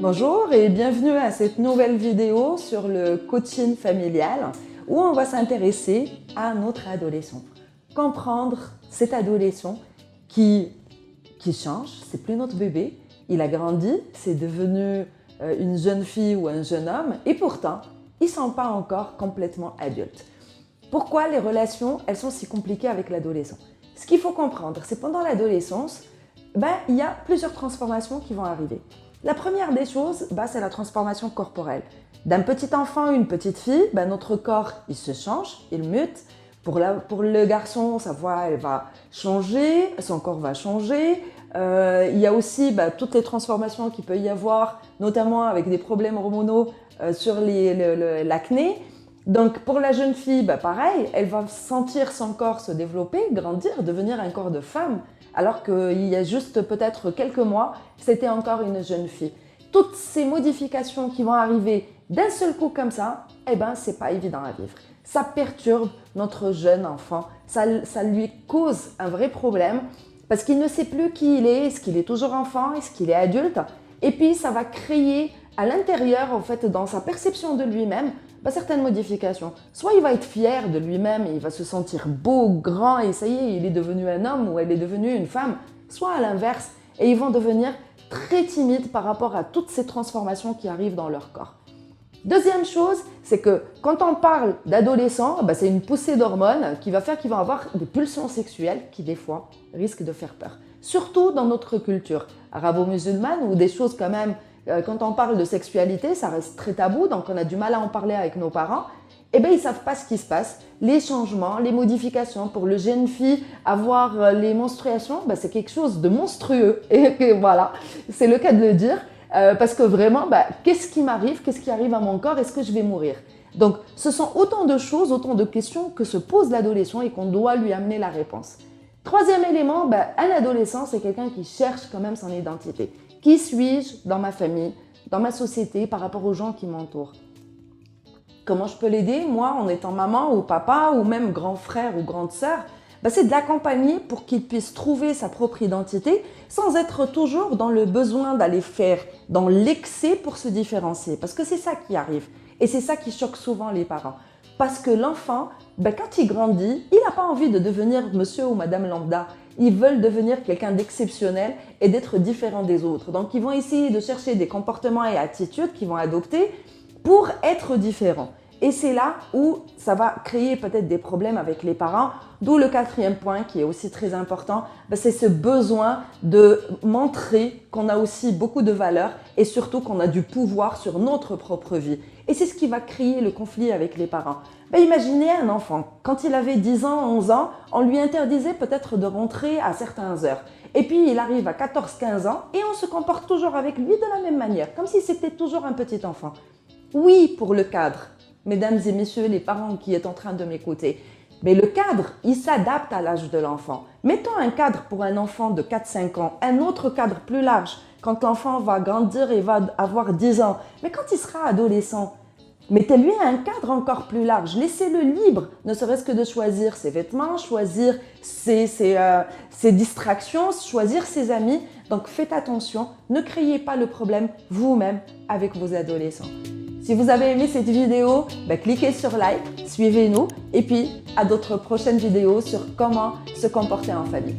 Bonjour et bienvenue à cette nouvelle vidéo sur le coaching familial où on va s'intéresser à notre adolescent. Comprendre cet adolescent qui change, c'est plus notre bébé, il a grandi, c'est devenu une jeune fille ou un jeune homme et pourtant, ils ne sont pas encore complètement adultes. Pourquoi les relations, elles sont si compliquées avec l'adolescent? Ce qu'il faut comprendre, c'est pendant l'adolescence, il y a plusieurs transformations qui vont arriver. La première des choses, c'est la transformation corporelle. D'un petit enfant à une petite fille, notre corps, il se change, il mute. Pour le garçon, sa voix, elle va changer, son corps va changer. Il y a aussi toutes les transformations qu'il peut y avoir, notamment avec des problèmes hormonaux sur l'acné. Donc pour la jeune fille, pareil, elle va sentir son corps se développer, grandir, devenir un corps de femme. Alors qu'il y a juste peut-être quelques mois, c'était encore une jeune fille. Toutes ces modifications qui vont arriver d'un seul coup comme ça, c'est pas évident à vivre. Ça perturbe notre jeune enfant, ça lui cause un vrai problème parce qu'il ne sait plus qui il est qu'il est toujours enfant, est-ce qu'il est adulte? Et puis ça va créer à l'intérieur, en fait, dans sa perception de lui-même, certaines modifications. Soit il va être fier de lui-même et il va se sentir beau, grand et ça y est, il est devenu un homme ou elle est devenue une femme. Soit à l'inverse, et ils vont devenir très timides par rapport à toutes ces transformations qui arrivent dans leur corps. Deuxième chose, c'est que quand on parle d'adolescents, c'est une poussée d'hormones qui va faire qu'ils vont avoir des pulsions sexuelles qui, des fois, risquent de faire peur. Surtout dans notre culture arabo-musulmane où des choses quand même, quand on parle de sexualité, ça reste très tabou, donc on a du mal à en parler avec nos parents. Ils ne savent pas ce qui se passe, les changements, les modifications. Pour le jeune fille, avoir les menstruations, c'est quelque chose de monstrueux. Et voilà, c'est le cas de le dire. Parce que vraiment, qu'est-ce qui m'arrive? Qu'est-ce qui arrive à mon corps? Est-ce que je vais mourir? Donc, ce sont autant de choses, autant de questions que se pose l'adolescent et qu'on doit lui amener la réponse. Troisième élément, un adolescent, c'est quelqu'un qui cherche quand même son identité. Qui suis-je dans ma famille, dans ma société, par rapport aux gens qui m'entourent? Comment je peux l'aider, moi, en étant maman ou papa ou même grand frère ou grande sœur? C'est de l'accompagner pour qu'il puisse trouver sa propre identité sans être toujours dans le besoin d'aller faire dans l'excès pour se différencier. Parce que c'est ça qui arrive et c'est ça qui choque souvent les parents. Parce que l'enfant, quand il grandit, il n'a pas envie de devenir monsieur ou madame lambda. Ils veulent devenir quelqu'un d'exceptionnel et d'être différent des autres. Donc, ils vont essayer de chercher des comportements et attitudes qu'ils vont adopter pour être différents. Et c'est là où ça va créer peut-être des problèmes avec les parents, d'où le quatrième point qui est aussi très important, c'est ce besoin de montrer qu'on a aussi beaucoup de valeur et surtout qu'on a du pouvoir sur notre propre vie. Et c'est ce qui va créer le conflit avec les parents. Imaginez un enfant, quand il avait 10 ans, 11 ans, on lui interdisait peut-être de rentrer à certaines heures. Et puis il arrive à 14-15 ans et on se comporte toujours avec lui de la même manière, comme si c'était toujours un petit enfant. Oui, pour le cadre. Mesdames et messieurs les parents qui êtes en train de m'écouter, mais le cadre, il s'adapte à l'âge de l'enfant. Mettons un cadre pour un enfant de 4-5 ans, un autre cadre plus large quand l'enfant va grandir et va avoir 10 ans. Mais quand il sera adolescent, mettez-lui un cadre encore plus large, laissez-le libre, ne serait-ce que de choisir ses vêtements, choisir ses distractions, choisir ses amis. Donc faites attention, ne créez pas le problème vous-même avec vos adolescents. Si vous avez aimé cette vidéo, cliquez sur like, suivez-nous et puis à d'autres prochaines vidéos sur comment se comporter en famille.